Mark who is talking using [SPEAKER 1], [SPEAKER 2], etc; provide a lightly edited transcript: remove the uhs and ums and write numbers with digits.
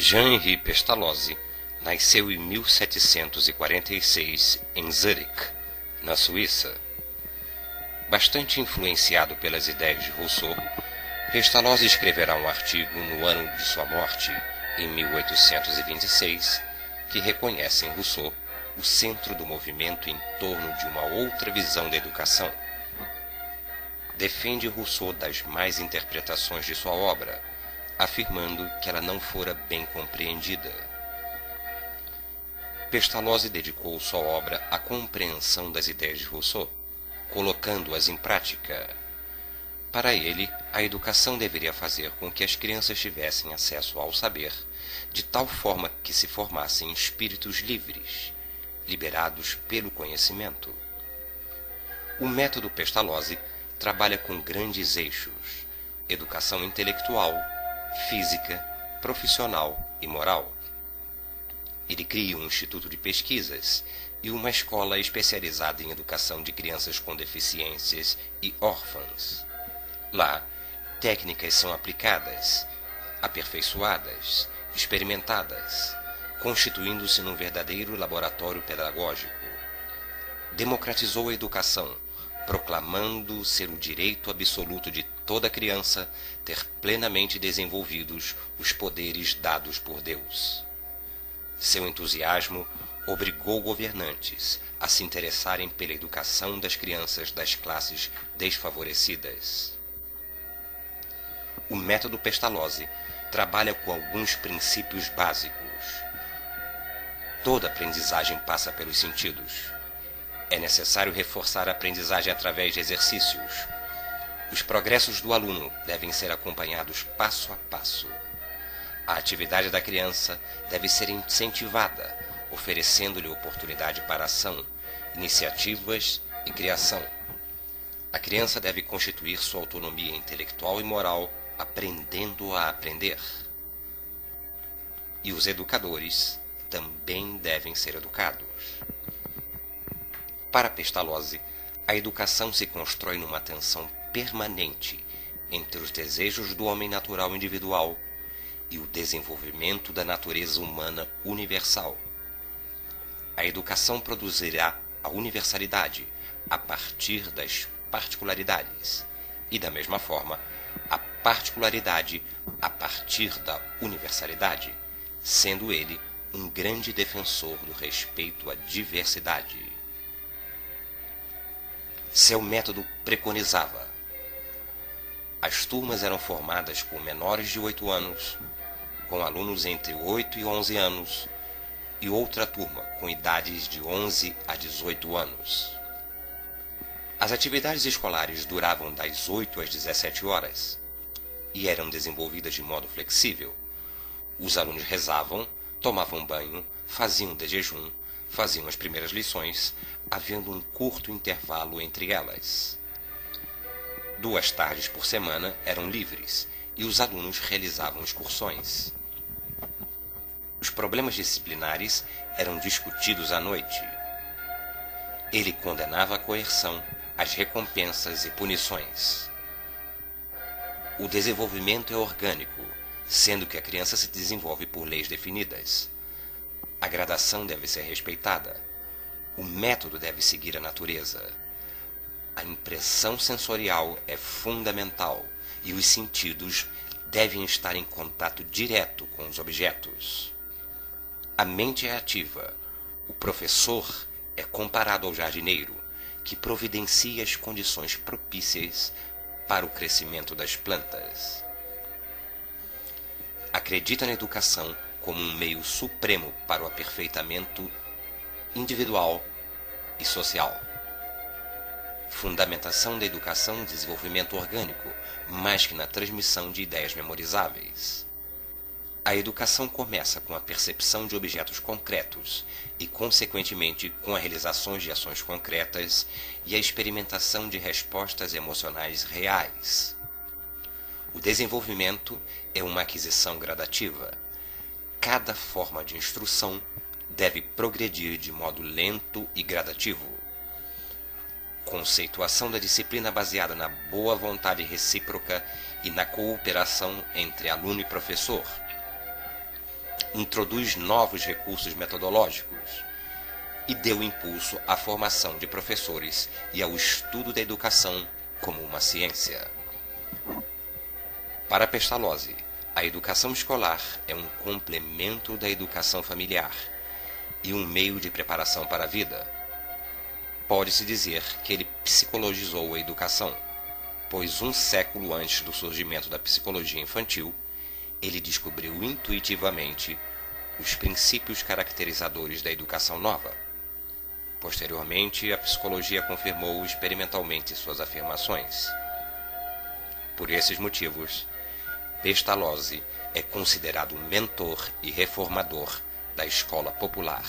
[SPEAKER 1] Jean-Henri Pestalozzi nasceu em 1746 em Zurich, na Suíça. Bastante influenciado pelas ideias de Rousseau, Pestalozzi escreverá um artigo no ano de sua morte, em 1826, que reconhece em Rousseau o centro do movimento em torno de uma outra visão da educação. Defende Rousseau das más interpretações de sua obra, afirmando que ela não fora bem compreendida. Pestalozzi dedicou sua obra à compreensão das ideias de Rousseau, colocando-as em prática. Para ele, a educação deveria fazer com que as crianças tivessem acesso ao saber, de tal forma que se formassem espíritos livres, liberados pelo conhecimento. O método Pestalozzi trabalha com grandes eixos: educação intelectual, física, profissional e moral. Ele cria um instituto de pesquisas e uma escola especializada em educação de crianças com deficiências e órfãs. Lá, técnicas são aplicadas, aperfeiçoadas, experimentadas, constituindo-se num verdadeiro laboratório pedagógico. Democratizou a educação, proclamando ser o direito absoluto de toda criança ter plenamente desenvolvidos os poderes dados por Deus. Seu entusiasmo obrigou governantes a se interessarem pela educação das crianças das classes desfavorecidas. O método Pestalozzi trabalha com alguns princípios básicos. Toda aprendizagem passa pelos sentidos. É necessário reforçar a aprendizagem através de exercícios. Os progressos do aluno devem ser acompanhados passo a passo. A atividade da criança deve ser incentivada, oferecendo-lhe oportunidade para ação, iniciativas e criação. A criança deve constituir sua autonomia intelectual e moral, aprendendo a aprender. E os educadores também devem ser educados. Para Pestalozzi, a educação se constrói numa tensão permanente entre os desejos do homem natural individual e o desenvolvimento da natureza humana universal. A educação produzirá a universalidade a partir das particularidades e, da mesma forma, a particularidade a partir da universalidade, sendo ele um grande defensor do respeito à diversidade. Seu método preconizava: as turmas eram formadas por menores de 8 anos, com alunos entre 8 e 11 anos, e outra turma com idades de 11 a 18 anos. As atividades escolares duravam das 8 às 17 horas e eram desenvolvidas de modo flexível. Os alunos rezavam, tomavam banho, faziam de jejum, faziam as primeiras lições, havendo um curto intervalo entre elas. 2 tardes por semana eram livres e os alunos realizavam excursões. Os problemas disciplinares eram discutidos à noite. Ele condenava a coerção, as recompensas e punições. O desenvolvimento é orgânico, sendo que a criança se desenvolve por leis definidas. A gradação deve ser respeitada. O método deve seguir a natureza. A impressão sensorial é fundamental e os sentidos devem estar em contato direto com os objetos. A mente é ativa. O professor é comparado ao jardineiro, que providencia as condições propícias para o crescimento das plantas. Acredita na educação como um meio supremo para o aperfeitamento individual e social. Fundamentação da educação no desenvolvimento orgânico, mais que na transmissão de ideias memorizáveis. A educação começa com a percepção de objetos concretos e, consequentemente, com a realização de ações concretas e a experimentação de respostas emocionais reais. O desenvolvimento é uma aquisição gradativa. Cada forma de instrução deve progredir de modo lento e gradativo. Conceituação da disciplina baseada na boa vontade recíproca e na cooperação entre aluno e professor. introduz novos recursos metodológicos e deu impulso à formação de professores e ao estudo da educação como uma ciência. Para Pestalozzi, a educação escolar é um complemento da educação familiar e um meio de preparação para a vida. Pode-se dizer que ele psicologizou a educação, pois um século antes do surgimento da psicologia infantil, ele descobriu intuitivamente os princípios caracterizadores da educação nova. Posteriormente, a psicologia confirmou experimentalmente suas afirmações. Por esses motivos, Pestalozzi é considerado mentor e reformador da escola popular.